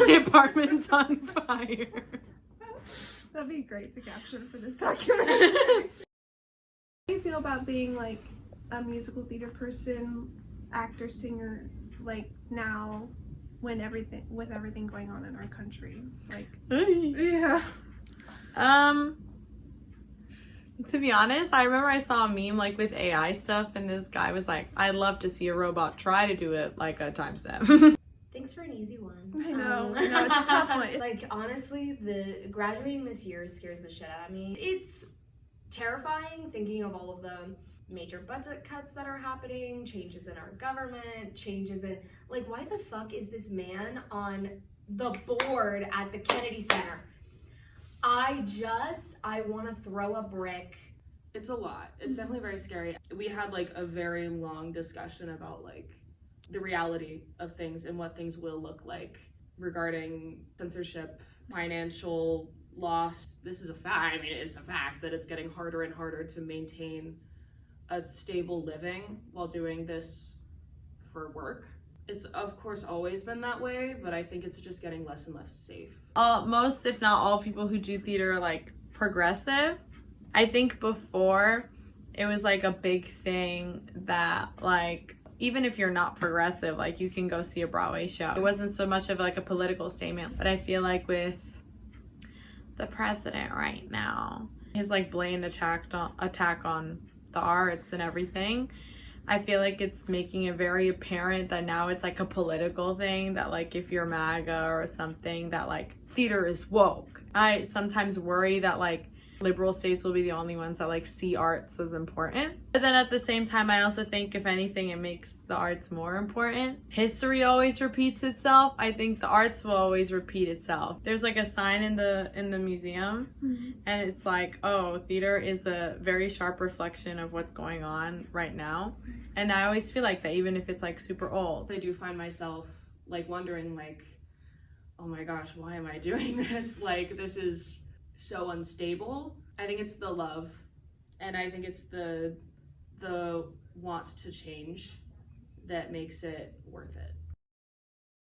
My apartment's on fire. That'd be great to capture for this documentary. How do you feel about being like a musical theater person, actor, singer, like now when everything going on in our country? Like yeah. To be honest, I remember I saw a meme like with AI stuff, and this guy was like, I'd love to see a robot try to do it like a time step. Thanks for an easy one. I know, it's a tough one. Like, honestly, the graduating this year scares the shit out of me. It's terrifying thinking of all of the major budget cuts that are happening, changes in our government, changes in, like, why the fuck is this man on the board at the Kennedy Center? I want to throw a brick. It's a lot. It's definitely very scary. We had like a very long discussion about like the reality of things and what things will look like regarding censorship, financial loss. This is a fact. I mean, it's a fact that it's getting harder and harder to maintain a stable living while doing this for work. It's of course always been that way, but I think it's just getting less and less safe. Most, if not all, people who do theater are like progressive. I think before it was like a big thing that like even if you're not progressive, like you can go see a Broadway show. It wasn't so much of like a political statement, but I feel like with the president right now, his like blatant attack on the arts and everything, I feel like it's making it very apparent that now it's like a political thing, that like if you're MAGA or something, that like theater is woke. I sometimes worry that like liberal states will be the only ones that like see arts as important. But then at the same time, I also think if anything, it makes the arts more important. History always repeats itself. I think the arts will always repeat itself. There's like a sign in the museum, and it's like, oh, theater is a very sharp reflection of what's going on right now. And I always feel like that, even if it's like super old. I do find myself like wondering like, oh my gosh, why am I doing this? Like, this is so unstable. I think it's the love, and I think it's the want to change that makes it worth it.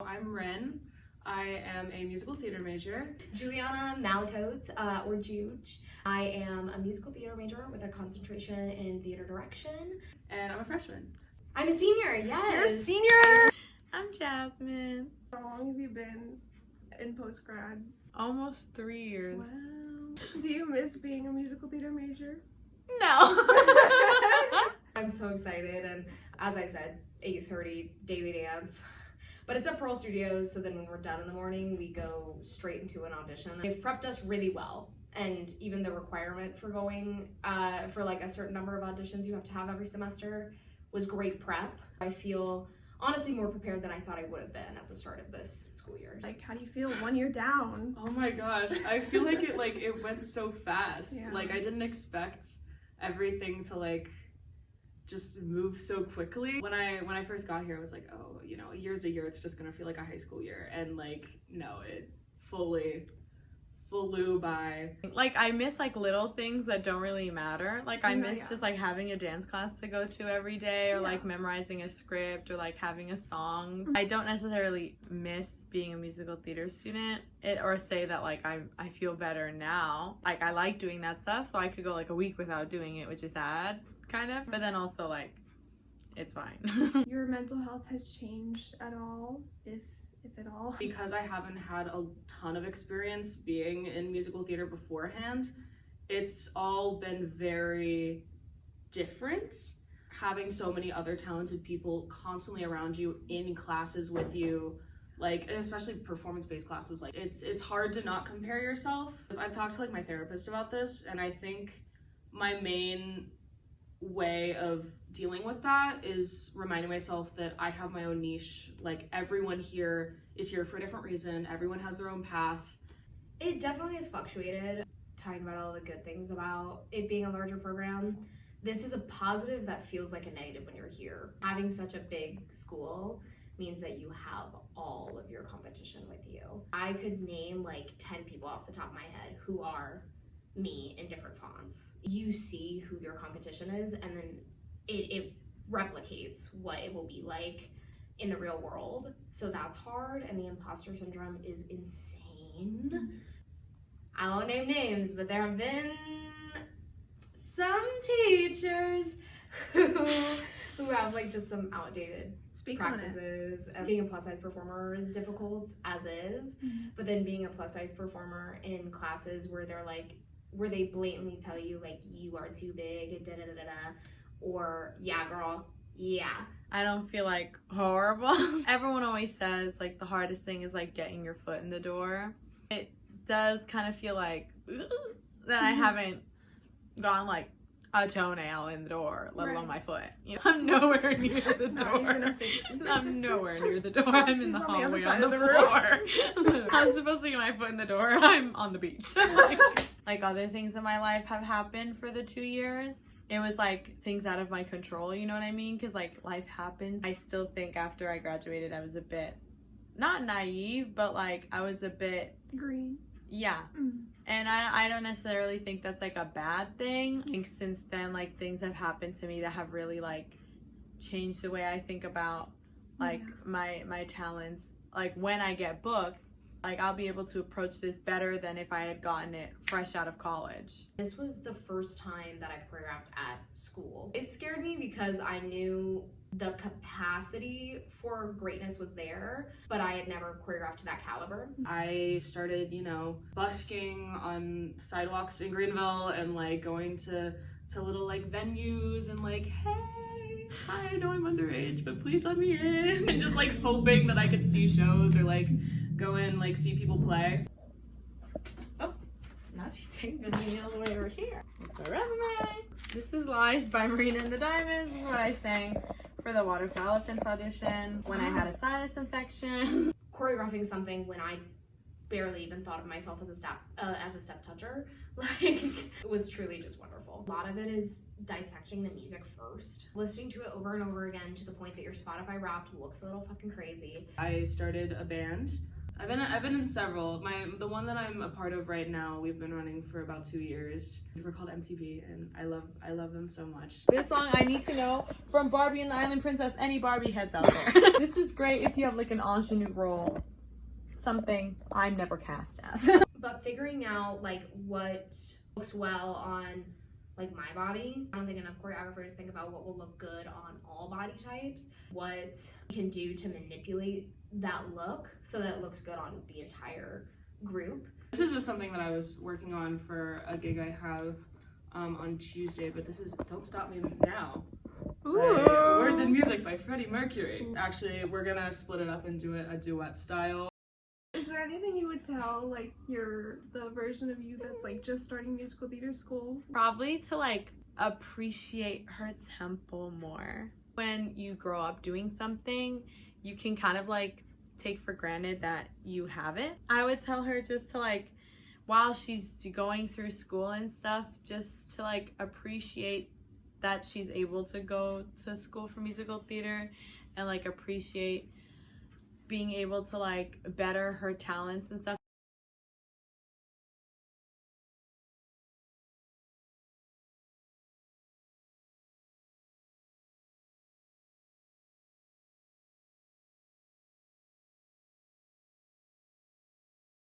I'm Ren. I am a musical theater major. Juliana Malacote, or Juge. I am a musical theater major with a concentration in theater direction. And I'm a freshman. I'm a senior, yes. You're a senior. I'm Jasmine. How long have you been in post-grad? Almost 3 years. Wow. Do you miss being a musical theater major? No. I'm so excited, and as I said, 8:30 daily dance. But it's at Pearl Studios, so then when we're done in the morning, we go straight into an audition. They've prepped us really well, and even the requirement for going for like a certain number of auditions you have to have every semester was great prep. I feel honestly more prepared than I thought I would have been at the start of this school year. Like, how do you feel 1 year down? Oh my gosh, I feel like it went so fast. Yeah. Like, I didn't expect everything to like just move so quickly. When I first got here, I was like, oh, you know, a year's a year, it's just gonna feel like a high school year. And like, no, it fully flew by. Like, I miss like little things that don't really matter. Like, I No, miss yeah. just like having a dance class to go to every day, or Yeah. like memorizing a script, or like having a song. I don't necessarily miss being a musical theater student, or say that like I feel better now. Like, I like doing that stuff, so I could go like a week without doing it, which is sad, kind of. But then also like, it's fine. Your mental health has changed at all, if at all? Because I haven't had a ton of experience being in musical theater beforehand, it's all been very different. Having so many other talented people constantly around you, in classes with you, like, especially performance-based classes, like it's hard to not compare yourself. I've talked to like my therapist about this, and I think my main way of dealing with that is reminding myself that I have my own niche. Like, everyone here is here for a different reason. Everyone has their own path. It definitely has fluctuated. Talking about all the good things about it being a larger program, this is a positive that feels like a negative when you're here. Having such a big school means that you have all of your competition with you. I could name like 10 people off the top of my head who are me in different fonts. You see who your competition is, and then it replicates what it will be like in the real world. So that's hard, and the imposter syndrome is insane. I won't name names, but there have been some teachers who have like just some outdated practices. And being a plus size performer is difficult as is, but then being a plus size performer in classes where where they blatantly tell you like you are too big, da da da da, or yeah girl, yeah. I don't feel like horrible. Everyone always says like the hardest thing is like getting your foot in the door. It does kind of feel like that I haven't gone like a toenail in the door, let alone my foot. You know, I'm nowhere near the door. I'm nowhere near the door. I'm in the hallway on the floor. I'm supposed to get my foot in the door. I'm on the beach. Like other things in my life have happened for the 2 years. It was like things out of my control, you know what I mean? Because like life happens. I still think after I graduated, I was a bit, not naive, but like I was a bit green. Yeah. And I don't necessarily think that's like a bad thing. I think since then, like things have happened to me that have really like changed the way I think about like my talents. Like when I get booked, like I'll be able to approach this better than if I had gotten it fresh out of college. This was the first time that I've choreographed at school. It scared me because I knew the capacity for greatness was there, but I had never choreographed to that caliber. I started, you know, busking on sidewalks in Greenville and like going to little like venues and like, hey, I know I'm underage, but please let me in. And just like hoping that I could see shows or like go in, like see people play. Oh, now she's taking me all the way over here. That's my resume. This is Lies by Marina and the Diamonds. This is what I sang for the Water for Elephants audition when I had a sinus infection. Choreographing something when I barely even thought of myself as a step toucher, like it was truly just wonderful. A lot of it is dissecting the music first, listening to it over and over again to the point that your Spotify Wrapped looks a little fucking crazy. I started a band. I've been in several. The one that I'm a part of right now, we've been running for about 2 years. We're called MTV, and I love them so much. This song I Need to Know from Barbie and the Island Princess. Any Barbie heads out there. This is great if you have like an ingenue role, something I'm never cast as. But figuring out like what looks well on like my body. I don't think enough choreographers think about what will look good on all body types, what you can do to manipulate that look so that it looks good on the entire group. This is just something that I was working on for a gig I have on Tuesday, but this is Don't Stop Me Now. Words and Music by Freddie Mercury. Actually, we're gonna split it up and do it a duet style. Is there anything you would tell like the version of you that's like just starting musical theater school? Probably to like appreciate her tempo more. When you grow up doing something, you can kind of like take for granted that you have it. I would tell her just to like, while she's going through school and stuff, just to like appreciate that she's able to go to school for musical theater and like appreciate being able to like better her talents and stuff.